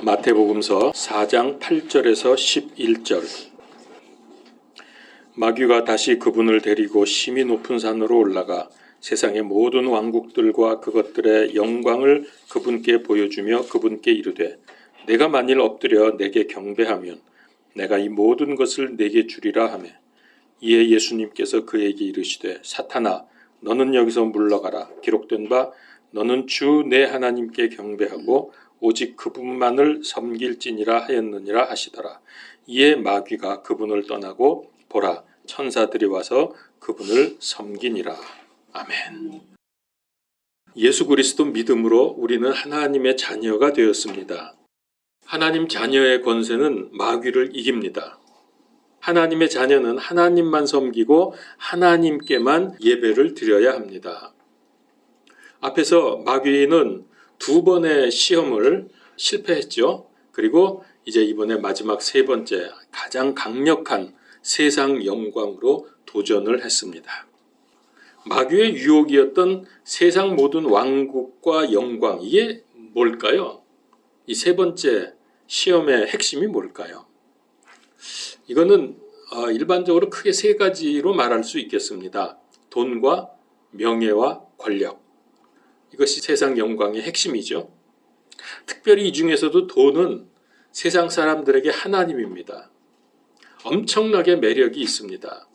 마태복음서 4장 8절에서 11절. 마귀가 다시 그분을 데리고 심히 높은 산으로 올라가 세상의 모든 왕국들과 그것들의 영광을 그분께 보여주며 그분께 이르되 내가 만일 엎드려 내게 경배하면 내가 이 모든 것을 내게 주리라 하매 이에 예수님께서 그에게 이르시되 사탄아 너는 여기서 물러가라. 기록된 바 너는 주 내 하나님께 경배하고 오직 그분만을 섬길지니라 하였느니라 하시더라. 이에 마귀가 그분을 떠나고 보라 천사들이 와서 그분을 섬기니라. 아멘. 예수 그리스도 믿음으로 우리는 하나님의 자녀가 되었습니다. 하나님 자녀의 권세는 마귀를 이깁니다. 하나님의 자녀는 하나님만 섬기고 하나님께만 예배를 드려야 합니다. 앞에서 마귀는 2번의 시험을 실패했죠. 그리고 이제 이번에 마지막 3번째 가장 강력한 세상 영광으로 도전을 했습니다. 마귀의 유혹이었던 세상 모든 왕국과 영광, 이게 뭘까요? 이 3번째 시험의 핵심이 뭘까요? 이거는 일반적으로 크게 3가지로 말할 수 있겠습니다. 돈과 명예와 권력. 이것이 세상 영광의 핵심이죠. 특별히 이 중에서도 돈은 세상 사람들에게 하나님입니다. 엄청나게 매력이 있습니다.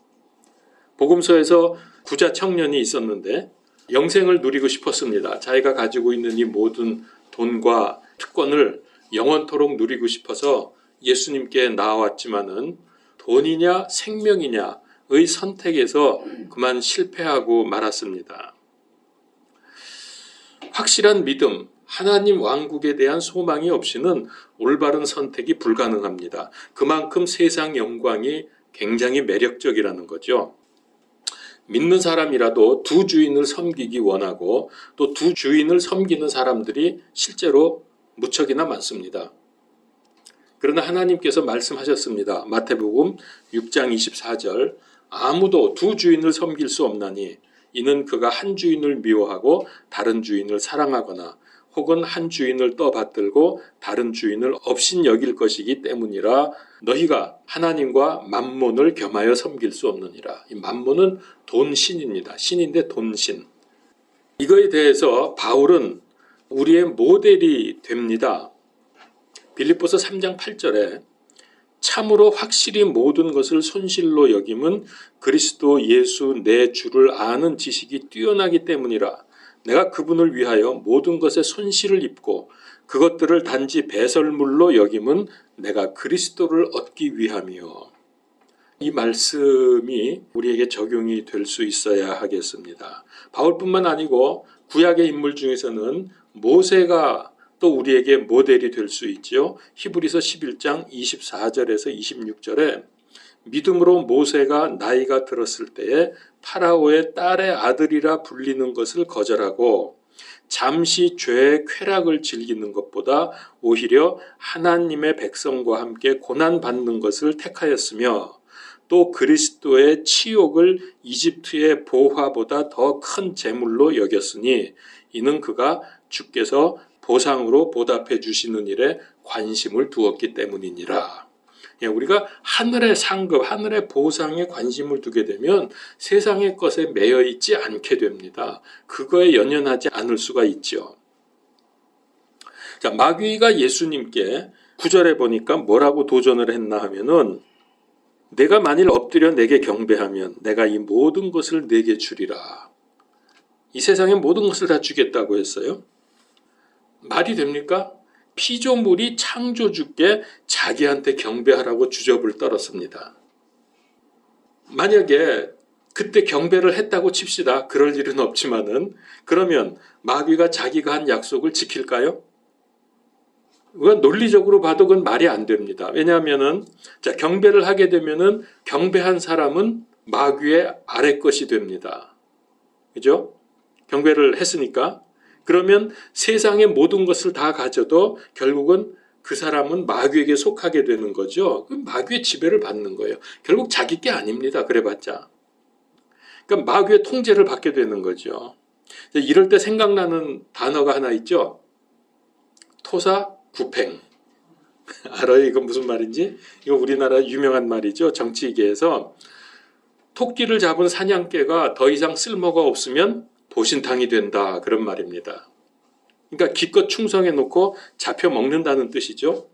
복음서에서 부자 청년이 있었는데 영생을 누리고 싶었습니다. 자기가 가지고 있는 이 모든 돈과 특권을 영원토록 누리고 싶어서 예수님께 나아왔지만은 돈이냐 생명이냐의 선택에서 그만 실패하고 말았습니다. 확실한 믿음, 하나님 왕국에 대한 소망이 없이는 올바른 선택이 불가능합니다. 그만큼 세상 영광이 굉장히 매력적이라는 거죠. 믿는 사람이라도 2 주인을 섬기기 원하고 또 2 주인을 섬기는 사람들이 실제로 무척이나 많습니다. 그러나 하나님께서 말씀하셨습니다. 마태복음 6장 24절 아무도 2 주인을 섬길 수 없나니 이는 그가 한 주인을 미워하고 다른 주인을 사랑하거나 혹은 한 주인을 떠받들고 다른 주인을 업신 여길 것이기 때문이라. 너희가 하나님과 맘몬을 겸하여 섬길 수 없느니라. 이 맘몬은 돈신입니다. 신인데 돈신. 이거에 대해서 바울은 우리의 모델이 됩니다. 빌립보서 3장 8절에 참으로 확실히 모든 것을 손실로 여김은 그리스도 예수 내 주를 아는 지식이 뛰어나기 때문이라. 내가 그분을 위하여 모든 것에 손실을 입고 그것들을 단지 배설물로 여김은 내가 그리스도를 얻기 위함이요. 이 말씀이 우리에게 적용이 될 수 있어야 하겠습니다. 바울뿐만 아니고 구약의 인물 중에서는 모세가 또 우리에게 모델이 될 수 있죠. 히브리서 11장 24절에서 26절에 믿음으로 모세가 나이가 들었을 때에 파라오의 딸의 아들이라 불리는 것을 거절하고 잠시 죄의 쾌락을 즐기는 것보다 오히려 하나님의 백성과 함께 고난받는 것을 택하였으며 또 그리스도의 치욕을 이집트의 보화보다 더 큰 재물로 여겼으니 이는 그가 주께서 보상으로 보답해 주시는 일에 관심을 두었기 때문이니라. 우리가 하늘의 상급, 하늘의 보상에 관심을 두게 되면 세상의 것에 매여 있지 않게 됩니다. 그거에 연연하지 않을 수가 있죠. 자, 마귀가 예수님께 9절에 보니까 뭐라고 도전을 했나 하면은 내가 만일 엎드려 내게 경배하면 내가 이 모든 것을 내게 주리라. 이 세상의 모든 것을 다 주겠다고 했어요. 말이 됩니까? 피조물이 창조주께 자기한테 경배하라고 주접을 떨었습니다. 만약에 그때 경배를 했다고 칩시다. 그럴 일은 없지만은 그러면 마귀가 자기가 한 약속을 지킬까요? 그건 논리적으로 봐도 그건 말이 안 됩니다. 왜냐하면은 자, 경배를 하게 되면은 경배한 사람은 마귀의 아래 것이 됩니다. 그죠? 경배를 했으니까. 그러면 세상의 모든 것을 다 가져도 결국은 그 사람은 마귀에게 속하게 되는 거죠. 그럼 마귀의 지배를 받는 거예요. 결국 자기 게 아닙니다. 그래봤자. 그러니까 마귀의 통제를 받게 되는 거죠. 이럴 때 생각나는 단어가 하나 있죠. 토사구팽. 알아요? 이건 무슨 말인지? 이거 우리나라 유명한 말이죠. 정치계에서 토끼를 잡은 사냥개가 더 이상 쓸모가 없으면 보신탕이 된다. 그런 말입니다. 그러니까 기껏 충성해 놓고 잡혀 먹는다는 뜻이죠.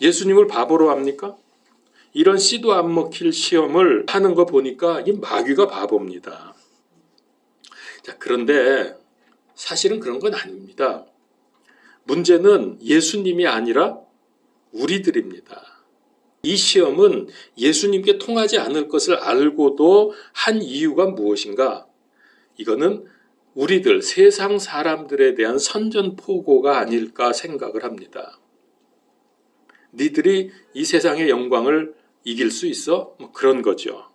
예수님을 바보로 합니까? 이런 씨도 안 먹힐 시험을 하는 거 보니까 이 마귀가 바보입니다. 자, 그런데 사실은 그런 건 아닙니다. 문제는 예수님이 아니라 우리들입니다. 이 시험은 예수님께 통하지 않을 것을 알고도 한 이유가 무엇인가? 이거는 우리들, 세상 사람들에 대한 선전포고가 아닐까 생각을 합니다. 니들이 이 세상의 영광을 이길 수 있어? 뭐 그런 거죠.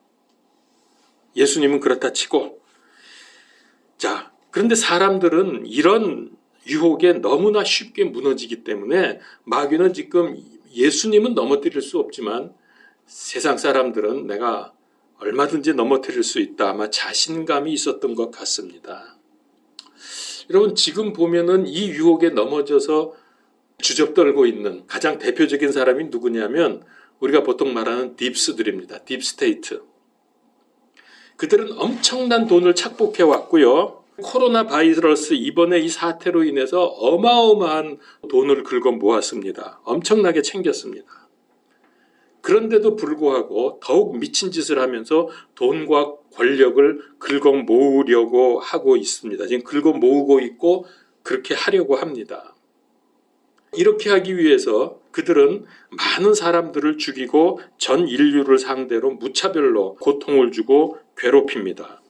예수님은 그렇다 치고. 자, 그런데 사람들은 이런 유혹에 너무나 쉽게 무너지기 때문에 마귀는 지금 예수님은 넘어뜨릴 수 없지만 세상 사람들은 내가 얼마든지 넘어뜨릴 수 있다. 아마 자신감이 있었던 것 같습니다. 여러분, 지금 보면은 이 유혹에 넘어져서 주접떨고 있는 가장 대표적인 사람이 누구냐면 우리가 보통 말하는 딥스들입니다. 딥스테이트. 그들은 엄청난 돈을 착복해 왔고요. 코로나 바이러스 이번에 이 사태로 인해서 어마어마한 돈을 긁어 모았습니다. 엄청나게 챙겼습니다. 그런데도 불구하고 더욱 미친 짓을 하면서 돈과 권력을 긁어 모으려고 하고 있습니다. 지금 긁어 모으고 있고 그렇게 하려고 합니다. 이렇게 하기 위해서 그들은 많은 사람들을 죽이고 전 인류를 상대로 무차별로 고통을 주고 괴롭힙니다.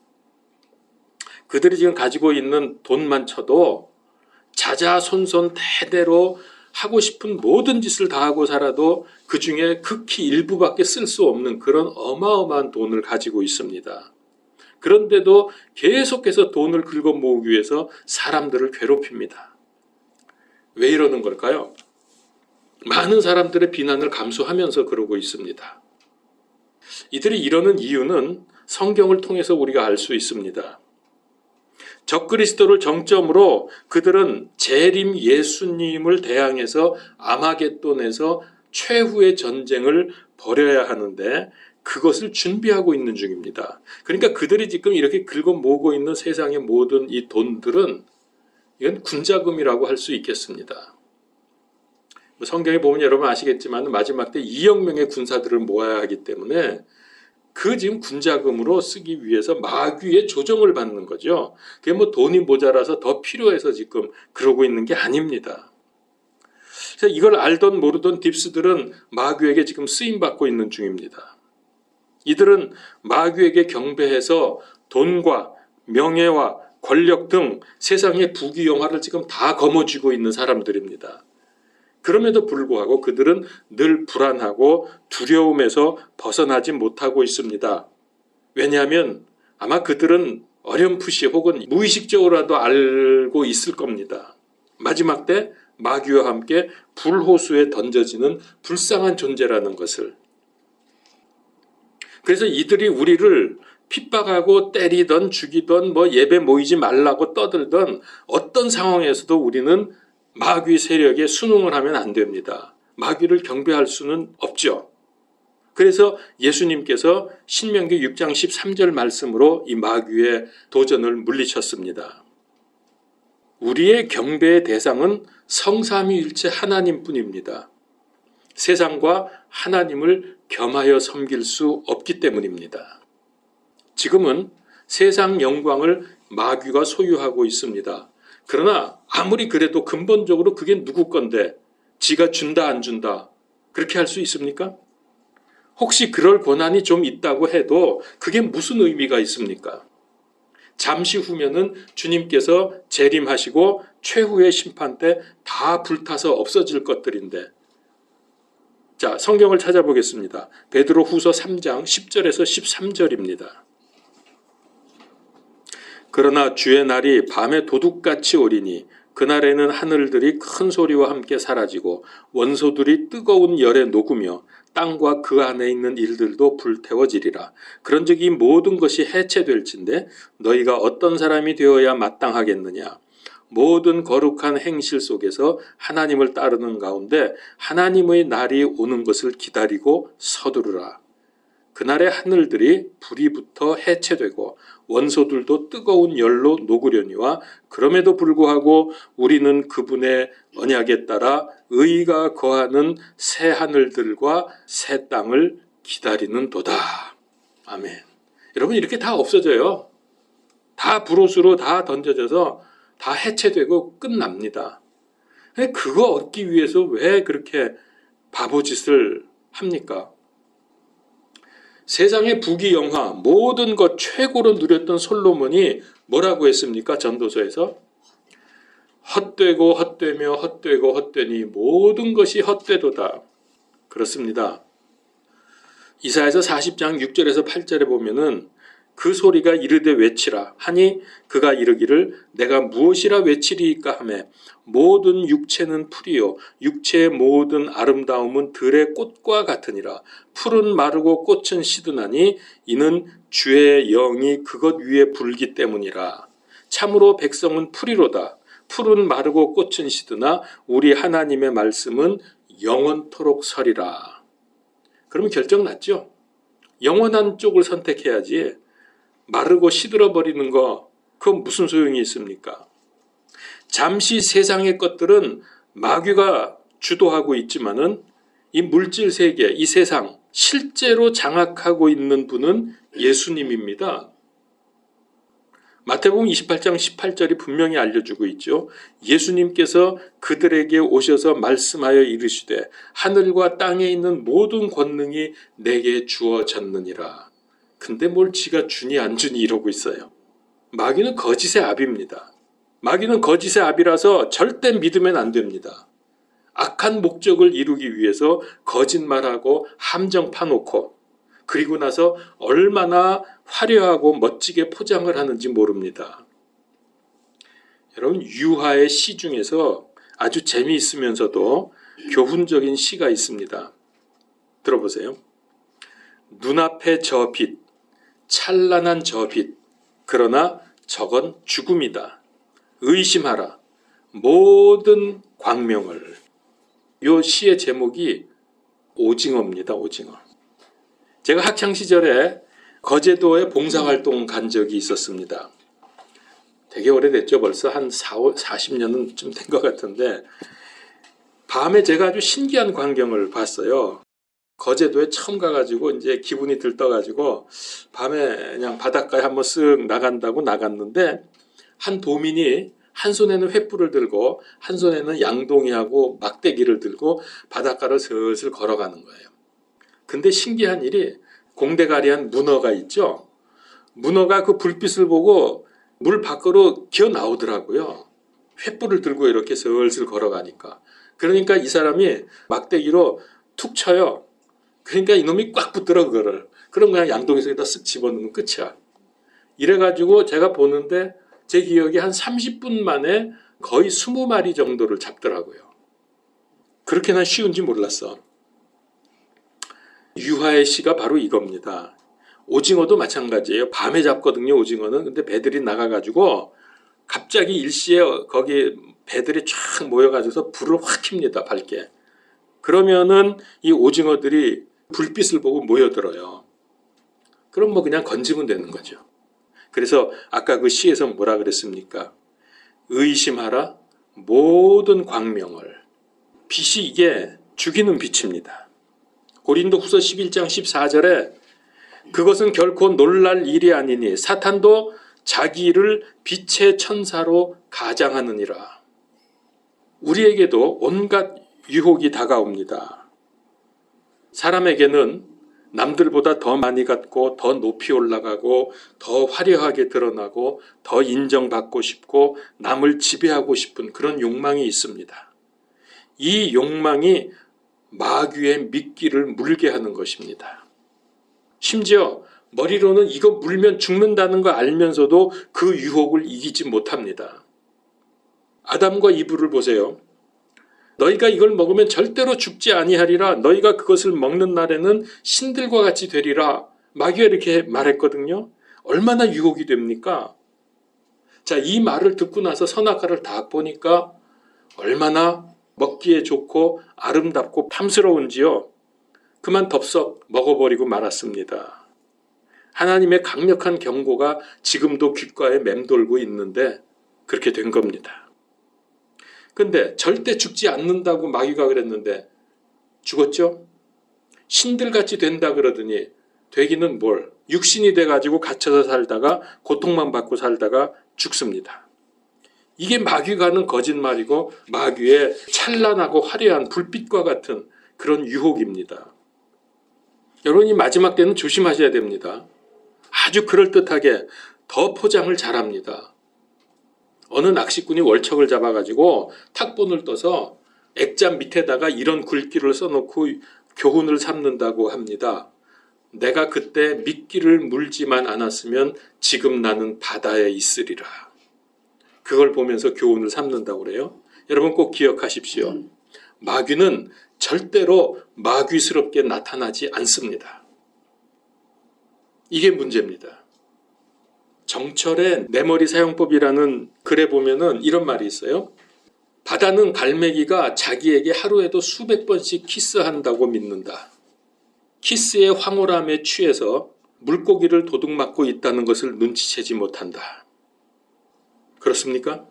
그들이 지금 가지고 있는 돈만 쳐도 자자손손 대대로 하고 싶은 모든 짓을 다 하고 살아도 그 중에 극히 일부밖에 쓸 수 없는 그런 어마어마한 돈을 가지고 있습니다. 그런데도 계속해서 돈을 긁어 모으기 위해서 사람들을 괴롭힙니다. 왜 이러는 걸까요? 많은 사람들의 비난을 감수하면서 그러고 있습니다. 이들이 이러는 이유는 성경을 통해서 우리가 알 수 있습니다. 적그리스도를 정점으로 그들은 재림 예수님을 대항해서 아마겟돈에서 최후의 전쟁을 벌여야 하는데 그것을 준비하고 있는 중입니다. 그러니까 그들이 지금 이렇게 긁어 모으고 있는 세상의 모든 이 돈들은 이건 군자금이라고 할 수 있겠습니다. 성경에 보면 여러분 아시겠지만 마지막 때 2억 명의 군사들을 모아야 하기 때문에 그 지금 군자금으로 쓰기 위해서 마귀의 조정을 받는 거죠. 그게 뭐 돈이 모자라서 더 필요해서 지금 그러고 있는 게 아닙니다. 그래서 이걸 알던 모르던 딥스들은 마귀에게 지금 쓰임받고 있는 중입니다. 이들은 마귀에게 경배해서 돈과 명예와 권력 등 세상의 부귀영화를 지금 다 거머쥐고 있는 사람들입니다. 그럼에도 불구하고 그들은 늘 불안하고 두려움에서 벗어나지 못하고 있습니다. 왜냐하면 아마 그들은 어렴풋이 혹은 무의식적으로라도 알고 있을 겁니다. 마지막 때 마귀와 함께 불호수에 던져지는 불쌍한 존재라는 것을. 그래서 이들이 우리를 핍박하고 때리던 죽이던 예배 모이지 말라고 떠들던 어떤 상황에서도 우리는 마귀 세력에 순응을 하면 안 됩니다. 마귀를 경배할 수는 없죠. 그래서 예수님께서 신명기 6장 13절 말씀으로 이 마귀의 도전을 물리쳤습니다. 우리의 경배의 대상은 성삼위일체 하나님뿐입니다. 세상과 하나님을 겸하여 섬길 수 없기 때문입니다. 지금은 세상 영광을 마귀가 소유하고 있습니다. 그러나 아무리 그래도 근본적으로 그게 누구 건데 지가 준다 안 준다 그렇게 할 수 있습니까? 혹시 그럴 권한이 좀 있다고 해도 그게 무슨 의미가 있습니까? 잠시 후면은 주님께서 재림하시고 최후의 심판 때 다 불타서 없어질 것들인데. 자, 성경을 찾아보겠습니다. 베드로 후서 3장 10절에서 13절입니다. 그러나 주의 날이 밤에 도둑같이 오리니 그날에는 하늘들이 큰 소리와 함께 사라지고 원소들이 뜨거운 열에 녹으며 땅과 그 안에 있는 일들도 불태워지리라. 그런즉 이 모든 것이 해체될진데 너희가 어떤 사람이 되어야 마땅하겠느냐? 모든 거룩한 행실 속에서 하나님을 따르는 가운데 하나님의 날이 오는 것을 기다리고 서두르라. 그날에 하늘들이 불이 붙어 해체되고 원소들도 뜨거운 열로 녹으려니와 그럼에도 불구하고 우리는 그분의 언약에 따라 의가 거하는 새 하늘들과 새 땅을 기다리는도다. 아멘. 여러분, 이렇게 다 없어져요. 다 불옷으로 다 던져져서 다 해체되고 끝납니다. 근데 그거 얻기 위해서 왜 그렇게 바보짓을 합니까? 세상의 부귀영화 모든 것 최고로 누렸던 솔로몬이 뭐라고 했습니까? 전도서에서 헛되고 헛되며 헛되고 헛되니 모든 것이 헛되도다. 그렇습니다. 이사야서 40장 6절에서 8절에 보면은 그 소리가 이르되 외치라 하니 그가 이르기를 내가 무엇이라 외치리이까 하매 모든 육체는 풀이요 육체의 모든 아름다움은 들의 꽃과 같으니라. 풀은 마르고 꽃은 시드나니 이는 주의 영이 그것 위에 불기 때문이라. 참으로 백성은 풀이로다. 풀은 마르고 꽃은 시드나 우리 하나님의 말씀은 영원토록 서리라. 그러면 결정 났죠? 영원한 쪽을 선택해야지 마르고 시들어버리는 거 그건 무슨 소용이 있습니까? 잠시 세상의 것들은 마귀가 주도하고 있지만은 이 물질 세계, 이 세상 실제로 장악하고 있는 분은 예수님입니다. 마태복음 28장 18절이 분명히 알려주고 있죠. 예수님께서 그들에게 오셔서 말씀하여 이르시되 하늘과 땅에 있는 모든 권능이 내게 주어졌느니라. 근데 뭘 지가 주니 안 주니 이러고 있어요. 마귀는 거짓의 압입니다. 마귀는 거짓의 압이라서 절대 믿으면 안 됩니다. 악한 목적을 이루기 위해서 거짓말하고 함정 파놓고 그리고 나서 얼마나 화려하고 멋지게 포장을 하는지 모릅니다. 여러분, 유하의 시 중에서 아주 재미있으면서도 교훈적인 시가 있습니다. 들어보세요. 눈앞에 저 빛, 찬란한 저 빛, 그러나 저건 죽음이다. 의심하라. 모든 광명을. 이 시의 제목이 오징어입니다. 오징어. 제가 학창시절에 거제도에 봉사활동 간 적이 있었습니다. 되게 오래됐죠. 벌써 한 40년은 좀 된 것 같은데 밤에 제가 아주 신기한 광경을 봤어요. 거제도에 처음 가가지고 이제 기분이 들떠가지고 밤에 그냥 바닷가에 한번 쓱 나간다고 나갔는데 한 도민이 한 손에는 횃불을 들고 한 손에는 양동이하고 막대기를 들고 바닷가를 슬슬 걸어가는 거예요. 근데 신기한 일이 공대가리한 문어가 있죠. 문어가 그 불빛을 보고 물 밖으로 기어 나오더라고요. 횃불을 들고 이렇게 슬슬 걸어가니까. 그러니까 이 사람이 막대기로 툭 쳐요. 그러니까 이놈이 꽉 붙더라 그거를. 그럼 그냥 양동이 속에다 쓱 집어넣으면 끝이야. 이래가지고 제가 보는데 제 기억에 한 30분 만에 거의 20마리 정도를 잡더라고요. 그렇게나 쉬운지 몰랐어. 유하의 시가 바로 이겁니다. 오징어도 마찬가지예요. 밤에 잡거든요, 오징어는. 근데 배들이 나가가지고 갑자기 일시에 거기 배들이 쫙 모여가지고서 불을 확 킵니다, 밝게. 그러면은 이 오징어들이 불빛을 보고 모여들어요. 그럼 뭐 그냥 건지면 되는 거죠. 그래서 아까 그 시에서 뭐라 그랬습니까? 의심하라 모든 광명을. 빛이 이게 죽이는 빛입니다. 고린도후서 11장 14절에 그것은 결코 놀랄 일이 아니니 사탄도 자기 일을 빛의 천사로 가장하느니라. 우리에게도 온갖 유혹이 다가옵니다. 사람에게는 남들보다 더 많이 갖고 더 높이 올라가고 더 화려하게 드러나고 더 인정받고 싶고 남을 지배하고 싶은 그런 욕망이 있습니다. 이 욕망이 마귀의 미끼를 물게 하는 것입니다. 심지어 머리로는 이거 물면 죽는다는 거 알면서도 그 유혹을 이기지 못합니다. 아담과 이브를 보세요. 너희가 이걸 먹으면 절대로 죽지 아니하리라. 너희가 그것을 먹는 날에는 신들과 같이 되리라. 마귀가 이렇게 말했거든요. 얼마나 유혹이 됩니까? 자, 이 말을 듣고 나서 선악과를 다 보니까 얼마나 먹기에 좋고 아름답고 탐스러운지요. 그만 덥석 먹어버리고 말았습니다. 하나님의 강력한 경고가 지금도 귓가에 맴돌고 있는데 그렇게 된 겁니다. 근데 절대 죽지 않는다고 마귀가 그랬는데 죽었죠? 신들같이 된다 그러더니 되기는 뭘? 육신이 돼가지고 갇혀서 살다가 고통만 받고 살다가 죽습니다. 이게 마귀가 하는 거짓말이고 마귀의 찬란하고 화려한 불빛과 같은 그런 유혹입니다. 여러분이 마지막 때는 조심하셔야 됩니다. 아주 그럴듯하게 더 포장을 잘합니다. 어느 낚시꾼이 월척을 잡아가지고 탁본을 떠서 액자 밑에다가 이런 글귀를 써놓고 교훈을 삼는다고 합니다. 내가 그때 미끼를 물지만 않았으면 지금 나는 바다에 있으리라. 그걸 보면서 교훈을 삼는다고 그래요. 여러분 꼭 기억하십시오. 마귀는 절대로 마귀스럽게 나타나지 않습니다. 이게 문제입니다. 정철의 내 머리 사용법이라는 글에 보면은 이런 말이 있어요. 바다는 갈매기가 자기에게 하루에도 수백 번씩 키스한다고 믿는다. 키스의 황홀함에 취해서 물고기를 도둑맞고 있다는 것을 눈치채지 못한다. 그렇습니까?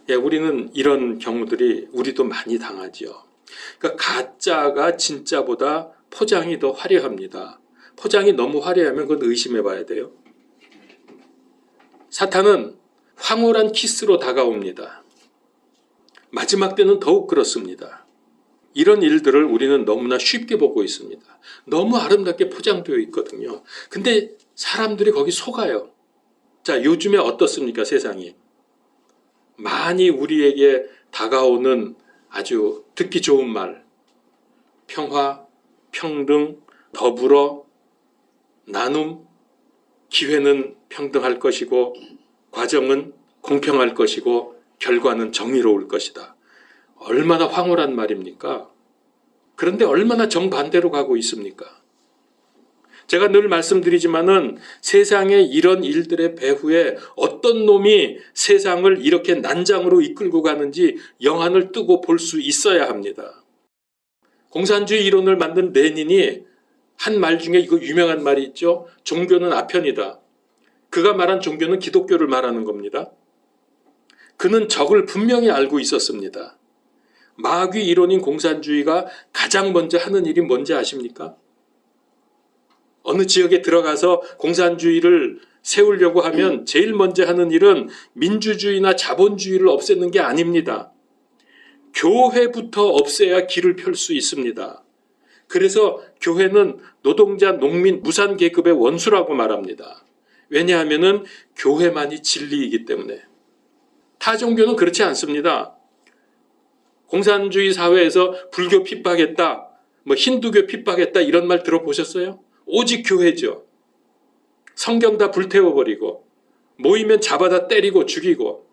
예, 우리는 이런 경우들이 우리도 많이 당하지요. 그러니까 가짜가 진짜보다 포장이 더 화려합니다. 포장이 너무 화려하면 그건 의심해 봐야 돼요. 사탄은 황홀한 키스로 다가옵니다. 마지막 때는 더욱 그렇습니다. 이런 일들을 우리는 너무나 쉽게 보고 있습니다. 너무 아름답게 포장되어 있거든요. 근데 사람들이 거기 속아요. 자, 요즘에 어떻습니까, 세상이? 많이 우리에게 다가오는 아주 듣기 좋은 말, 평화, 평등, 더불어, 나눔, 기회는 평등할 것이고 과정은 공평할 것이고 결과는 정의로울 것이다. 얼마나 황홀한 말입니까? 그런데 얼마나 정반대로 가고 있습니까? 제가 늘 말씀드리지만은 세상의 이런 일들의 배후에 어떤 놈이 세상을 이렇게 난장으로 이끌고 가는지 영안을 뜨고 볼 수 있어야 합니다. 공산주의 이론을 만든 레닌이 한 말 중에 이거 유명한 말이 있죠. 종교는 아편이다. 그가 말한 종교는 기독교를 말하는 겁니다. 그는 적을 분명히 알고 있었습니다. 마귀 이론인 공산주의가 가장 먼저 하는 일이 뭔지 아십니까? 어느 지역에 들어가서 공산주의를 세우려고 하면 제일 먼저 하는 일은 민주주의나 자본주의를 없애는 게 아닙니다. 교회부터 없애야 길을 펼 수 있습니다. 그래서 교회는 노동자, 농민, 무산 계급의 원수라고 말합니다. 왜냐하면 교회만이 진리이기 때문에. 타 종교는 그렇지 않습니다. 공산주의 사회에서 불교 핍박했다, 힌두교 핍박했다 이런 말 들어보셨어요? 오직 교회죠. 성경 다 불태워버리고 모이면 잡아다 때리고 죽이고.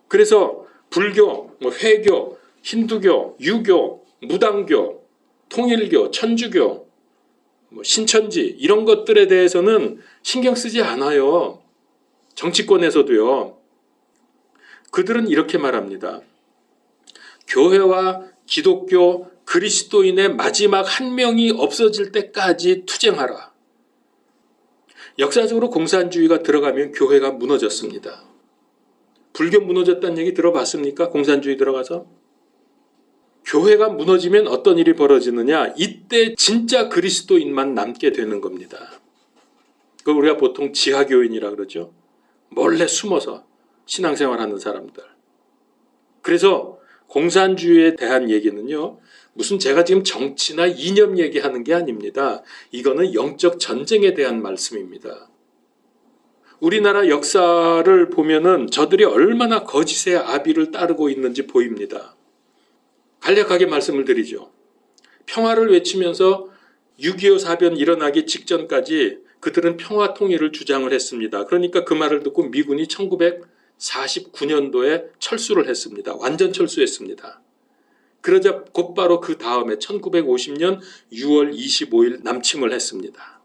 그래서 불교, 회교, 힌두교, 유교, 무당교, 통일교, 천주교, 신천지 이런 것들에 대해서는 신경 쓰지 않아요. 정치권에서도요. 그들은 이렇게 말합니다. 교회와 기독교, 그리스도인의 마지막 한 명이 없어질 때까지 투쟁하라. 역사적으로 공산주의가 들어가면 교회가 무너졌습니다. 불교 무너졌다는 얘기 들어봤습니까? 공산주의 들어가서? 교회가 무너지면 어떤 일이 벌어지느냐? 이때 진짜 그리스도인만 남게 되는 겁니다. 그걸 우리가 보통 지하교인이라 그러죠. 몰래 숨어서 신앙생활하는 사람들. 그래서 공산주의에 대한 얘기는요. 무슨 제가 지금 정치나 이념 얘기하는 게 아닙니다. 이거는 영적 전쟁에 대한 말씀입니다. 우리나라 역사를 보면은 저들이 얼마나 거짓의 아비를 따르고 있는지 보입니다. 간략하게 말씀을 드리죠. 평화를 외치면서 6.25 사변 일어나기 직전까지 그들은 평화 통일을 주장을 했습니다. 그러니까 그 말을 듣고 미군이 1949년도에 철수를 했습니다. 완전 철수했습니다. 그러자 곧바로 그 다음에 1950년 6월 25일 남침을 했습니다.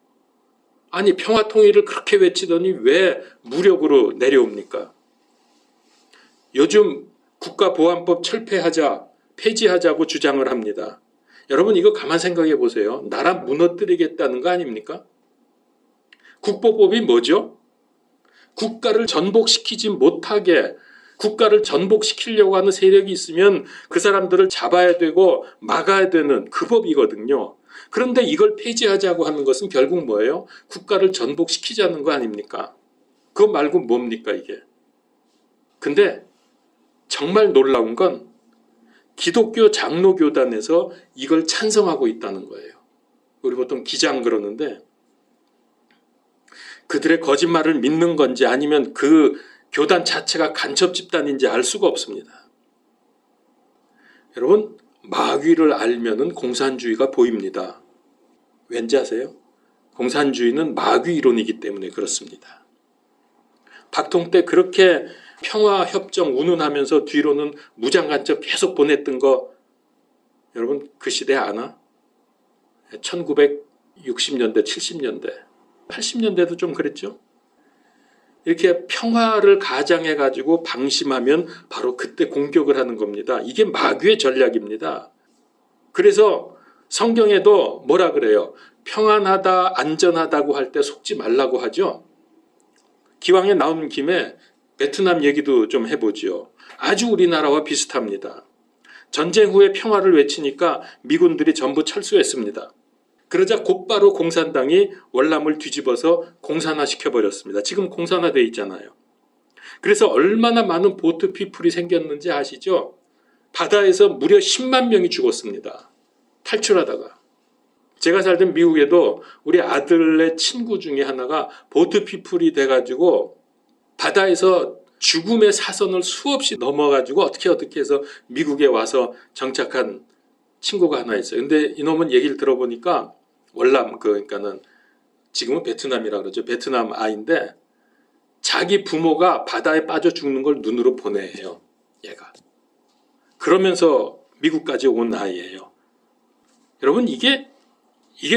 아니 평화 통일을 그렇게 외치더니 왜 무력으로 내려옵니까? 요즘 국가보안법 철폐하자, 폐지하자고 주장을 합니다. 여러분 이거 가만 생각해 보세요. 나라 무너뜨리겠다는 거 아닙니까? 국보법이 뭐죠? 국가를 전복시키지 못하게, 국가를 전복시키려고 하는 세력이 있으면 그 사람들을 잡아야 되고 막아야 되는 그 법이거든요. 그런데 이걸 폐지하자고 하는 것은 결국 뭐예요? 국가를 전복시키자는 거 아닙니까? 그거 말고 뭡니까 이게? 근데 정말 놀라운 건 기독교 장로교단에서 이걸 찬성하고 있다는 거예요. 우리 보통 기장 그러는데 그들의 거짓말을 믿는 건지 아니면 그 교단 자체가 간첩 집단인지 알 수가 없습니다. 여러분 마귀를 알면은 공산주의가 보입니다. 왠지 아세요? 공산주의는 마귀 이론이기 때문에 그렇습니다. 박통 때 그렇게 평화협정 운운하면서 뒤로는 무장간첩 계속 보냈던 거 여러분 그 시대 아나? 1960년대, 70년대, 80년대도 좀 그랬죠? 이렇게 평화를 가장해가지고 방심하면 바로 그때 공격을 하는 겁니다. 이게 마귀의 전략입니다. 그래서 성경에도 뭐라 그래요? 평안하다, 안전하다고 할 때 속지 말라고 하죠. 기왕에 나온 김에 베트남 얘기도 좀 해보죠. 아주 우리나라와 비슷합니다. 전쟁 후에 평화를 외치니까 미군들이 전부 철수했습니다. 그러자 곧바로 공산당이 월남을 뒤집어서 공산화시켜버렸습니다. 지금 공산화되어 있잖아요. 그래서 얼마나 많은 보트 피플이 생겼는지 아시죠? 바다에서 무려 10만 명이 죽었습니다. 탈출하다가. 제가 살던 미국에도 우리 아들의 친구 중에 하나가 보트 피플이 돼가지고 바다에서 죽음의 사선을 수없이 넘어가지고 어떻게 해서 미국에 와서 정착한 친구가 하나 있어요. 근데 이놈은 얘기를 들어보니까 월남 그러니까는 지금은 베트남이라 그러죠. 베트남 아이인데 자기 부모가 바다에 빠져 죽는 걸 눈으로 보내요. 얘가. 그러면서 미국까지 온 아이예요. 여러분 이게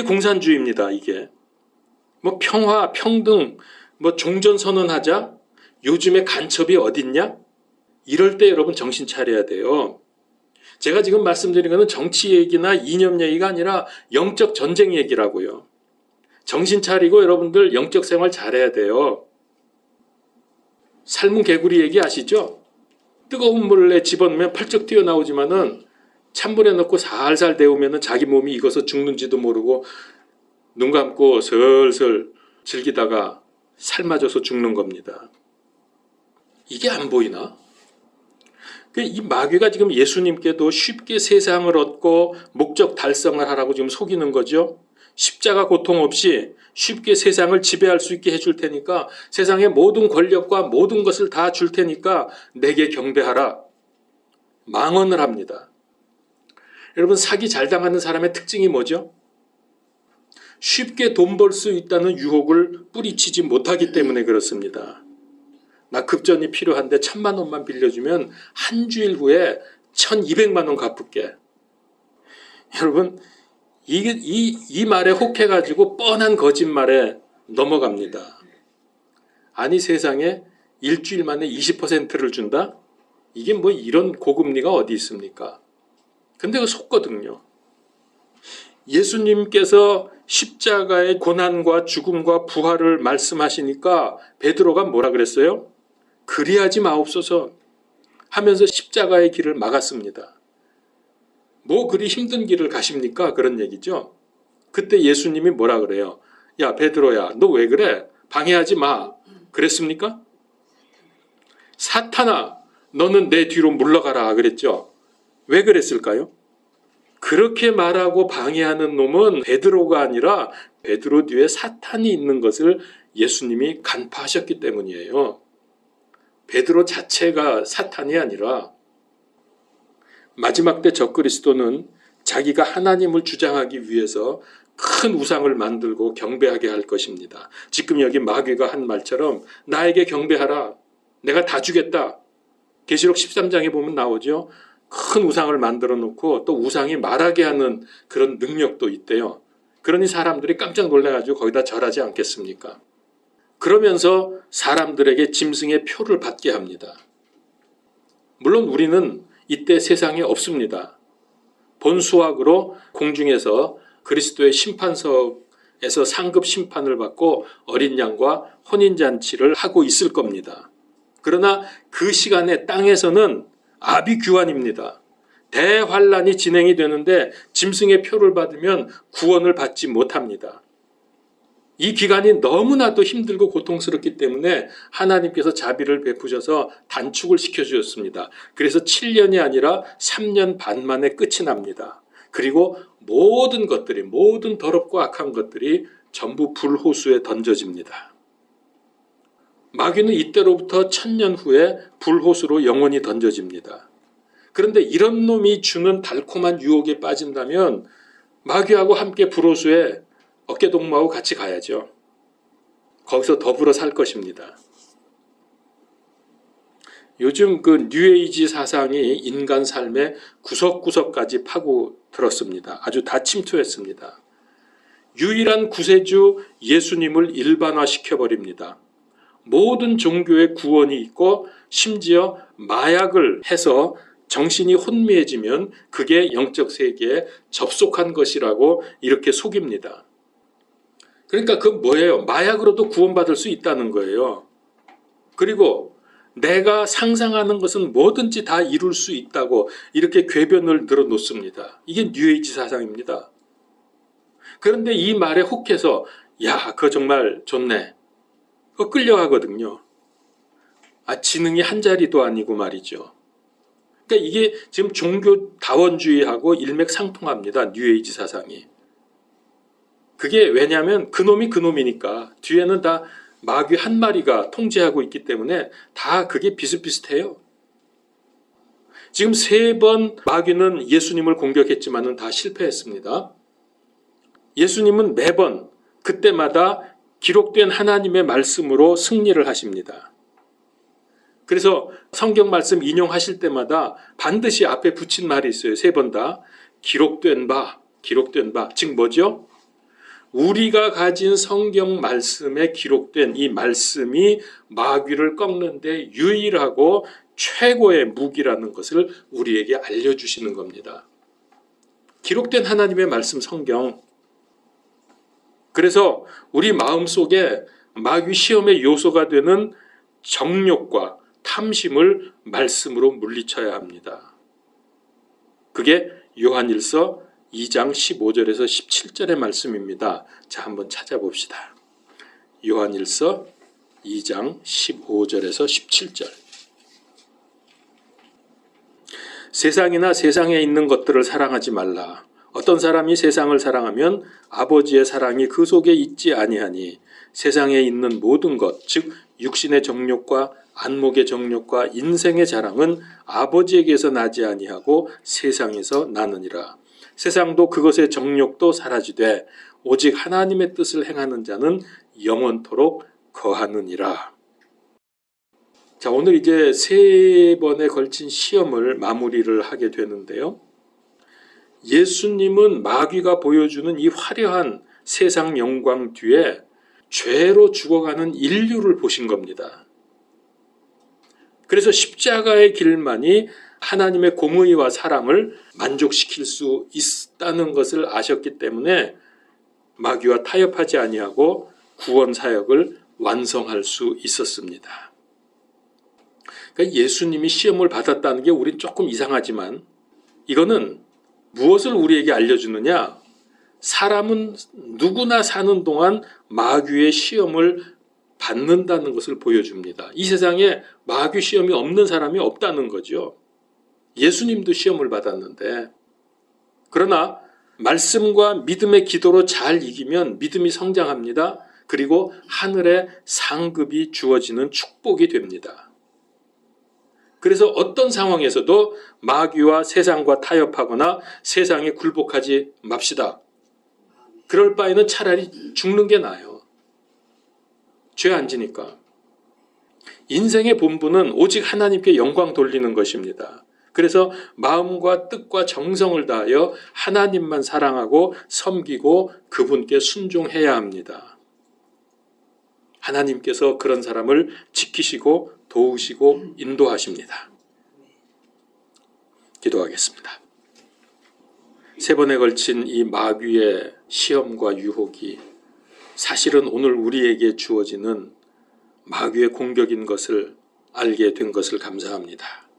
공산주의입니다. 이게 뭐 평화, 평등, 뭐 종전선언하자. 요즘에 간첩이 어딨냐? 이럴 때 여러분 정신 차려야 돼요. 제가 지금 말씀드린 것은 정치 얘기나 이념 얘기가 아니라 영적 전쟁 얘기라고요. 정신 차리고 여러분들 영적 생활 잘해야 돼요. 삶은 개구리 얘기 아시죠? 뜨거운 물에 집어넣으면 펄쩍 튀어나오지만은 찬물에 넣고 살살 데우면은 자기 몸이 익어서 죽는지도 모르고 눈 감고 슬슬 즐기다가 삶아져서 죽는 겁니다. 이게 안 보이나? 이 마귀가 지금 예수님께도 쉽게 세상을 얻고 목적 달성을 하라고 지금 속이는 거죠. 십자가 고통 없이 쉽게 세상을 지배할 수 있게 해줄 테니까 세상의 모든 권력과 모든 것을 다 줄 테니까 내게 경배하라. 망언을 합니다. 여러분 사기 잘 당하는 사람의 특징이 뭐죠? 쉽게 돈 벌 수 있다는 유혹을 뿌리치지 못하기 때문에 그렇습니다. 나 급전이 필요한데 1,000만 원만 빌려주면 한 주일 후에 1,200만 원 갚을게. 여러분 이 말에 혹해가지고 뻔한 거짓말에 넘어갑니다. 아니 세상에 일주일 만에 20%를 준다? 이게 뭐 이런 고금리가 어디 있습니까? 근데 그 속거든요. 예수님께서 십자가의 고난과 죽음과 부활을 말씀하시니까 베드로가 뭐라 그랬어요? 그리하지 마옵소서 하면서 십자가의 길을 막았습니다. 뭐 그리 힘든 길을 가십니까? 그런 얘기죠. 그때 예수님이 뭐라 그래요? 야 베드로야 너 왜 그래? 방해하지 마. 그랬습니까? 사탄아 너는 내 뒤로 물러가라 그랬죠. 왜 그랬을까요? 그렇게 말하고 방해하는 놈은 베드로가 아니라 베드로 뒤에 사탄이 있는 것을 예수님이 간파하셨기 때문이에요. 베드로 자체가 사탄이 아니라 마지막 때 적그리스도는 자기가 하나님을 주장하기 위해서 큰 우상을 만들고 경배하게 할 것입니다. 지금 여기 마귀가 한 말처럼 나에게 경배하라. 내가 다 주겠다. 계시록 13장에 보면 나오죠. 큰 우상을 만들어 놓고 또 우상이 말하게 하는 그런 능력도 있대요. 그러니 사람들이 깜짝 놀라가지고 거기다 절하지 않겠습니까? 그러면서 사람들에게 짐승의 표를 받게 합니다. 물론 우리는 이때 세상에 없습니다. 본수학으로 공중에서 그리스도의 심판석에서 상급 심판을 받고 어린 양과 혼인잔치를 하고 있을 겁니다. 그러나 그 시간에 땅에서는 아비규환입니다. 대환란이 진행이 되는데 짐승의 표를 받으면 구원을 받지 못합니다. 이 기간이 너무나도 힘들고 고통스럽기 때문에 하나님께서 자비를 베푸셔서 단축을 시켜주셨습니다. 그래서 7년이 아니라 3년 반 만에 끝이 납니다. 그리고 모든 것들이, 모든 더럽고 악한 것들이 전부 불호수에 던져집니다. 마귀는 이때로부터 1000년 후에 불호수로 영원히 던져집니다. 그런데 이런 놈이 주는 달콤한 유혹에 빠진다면 마귀하고 함께 불호수에 어깨동무하고 같이 가야죠. 거기서 더불어 살 것입니다. 요즘 그 뉴에이지 사상이 인간 삶의 구석구석까지 파고들었습니다. 아주 다 침투했습니다. 유일한 구세주 예수님을 일반화시켜버립니다. 모든 종교의 구원이 있고 심지어 마약을 해서 정신이 혼미해지면 그게 영적 세계에 접속한 것이라고 이렇게 속입니다. 그러니까 그 뭐예요? 마약으로도 구원받을 수 있다는 거예요. 그리고 내가 상상하는 것은 뭐든지 다 이룰 수 있다고 이렇게 궤변을 늘어놓습니다. 이게 뉴에이지 사상입니다. 그런데 이 말에 혹해서 야, 그거 정말 좋네. 그거 끌려가거든요. 지능이 한 자리도 아니고 말이죠. 그러니까 이게 지금 종교 다원주의하고 일맥상통합니다. 뉴에이지 사상이. 그게 왜냐하면 그놈이 그놈이니까 뒤에는 다 마귀 한 마리가 통제하고 있기 때문에 다 그게 비슷비슷해요. 지금 3번 마귀는 예수님을 공격했지만은 다 실패했습니다. 예수님은 매번 그때마다 기록된 하나님의 말씀으로 승리를 하십니다. 그래서 성경 말씀 인용하실 때마다 반드시 앞에 붙인 말이 있어요. 3번 다 기록된 바, 기록된 바. 즉 뭐죠? 우리가 가진 성경 말씀에 기록된 이 말씀이 마귀를 꺾는 데 유일하고 최고의 무기라는 것을 우리에게 알려주시는 겁니다. 기록된 하나님의 말씀 성경. 그래서 우리 마음속에 마귀 시험의 요소가 되는 정욕과 탐심을 말씀으로 물리쳐야 합니다. 그게 요한일서 2장 15절에서 17절의 말씀입니다. 자, 한번 찾아봅시다. 요한일서 2장 15절에서 17절. 세상이나 세상에 있는 것들을 사랑하지 말라. 어떤 사람이 세상을 사랑하면 아버지의 사랑이 그 속에 있지 아니하니 세상에 있는 모든 것, 즉 육신의 정욕과 안목의 정욕과 인생의 자랑은 아버지에게서 나지 아니하고 세상에서 나느니라. 세상도 그것의 정욕도 사라지되 오직 하나님의 뜻을 행하는 자는 영원토록 거하느니라. 자, 오늘 이제 3번에 걸친 시험을 마무리를 하게 되는데요. 예수님은 마귀가 보여주는 이 화려한 세상 영광 뒤에 죄로 죽어가는 인류를 보신 겁니다. 그래서 십자가의 길만이 하나님의 공의와 사랑을 만족시킬 수 있다는 것을 아셨기 때문에 마귀와 타협하지 아니하고 구원 사역을 완성할 수 있었습니다. 그러니까 예수님이 시험을 받았다는 게 우린 조금 이상하지만 이거는 무엇을 우리에게 알려주느냐? 사람은 누구나 사는 동안 마귀의 시험을 받는다는 것을 보여줍니다. 이 세상에 마귀 시험이 없는 사람이 없다는 거죠. 예수님도 시험을 받았는데, 그러나 말씀과 믿음의 기도로 잘 이기면 믿음이 성장합니다. 그리고 하늘의 상급이 주어지는 축복이 됩니다. 그래서 어떤 상황에서도 마귀와 세상과 타협하거나 세상에 굴복하지 맙시다. 그럴 바에는 차라리 죽는 게 나아요. 죄 안 지니까. 인생의 본분은 오직 하나님께 영광 돌리는 것입니다. 그래서 마음과 뜻과 정성을 다하여 하나님만 사랑하고 섬기고 그분께 순종해야 합니다. 하나님께서 그런 사람을 지키시고 도우시고 인도하십니다. 기도하겠습니다. 3번에 걸친 이 마귀의 시험과 유혹이 사실은 오늘 우리에게 주어지는 마귀의 공격인 것을 알게 된 것을 감사합니다.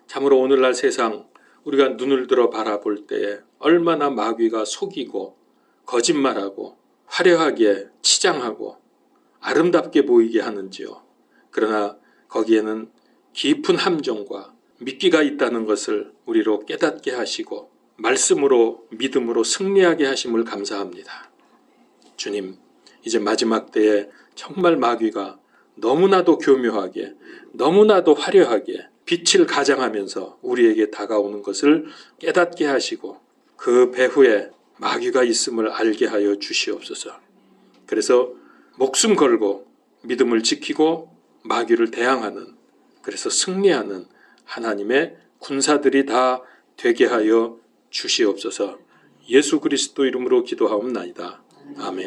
참으로 오늘날 세상 우리가 눈을 들어 바라볼 때에 얼마나 마귀가 속이고 거짓말하고 화려하게 치장하고 아름답게 보이게 하는지요. 그러나 거기에는 깊은 함정과 미끼가 있다는 것을 우리로 깨닫게 하시고 말씀으로 믿음으로 승리하게 하심을 감사합니다. 주님, 이제 마지막 때에 정말 마귀가 너무나도 교묘하게 너무나도 화려하게 빛을 가장하면서 우리에게 다가오는 것을 깨닫게 하시고 그 배후에 마귀가 있음을 알게 하여 주시옵소서. 그래서 목숨 걸고 믿음을 지키고 마귀를 대항하는, 그래서 승리하는 하나님의 군사들이 다 되게 하여 주시옵소서. 예수 그리스도 이름으로 기도하옵나이다. 아멘.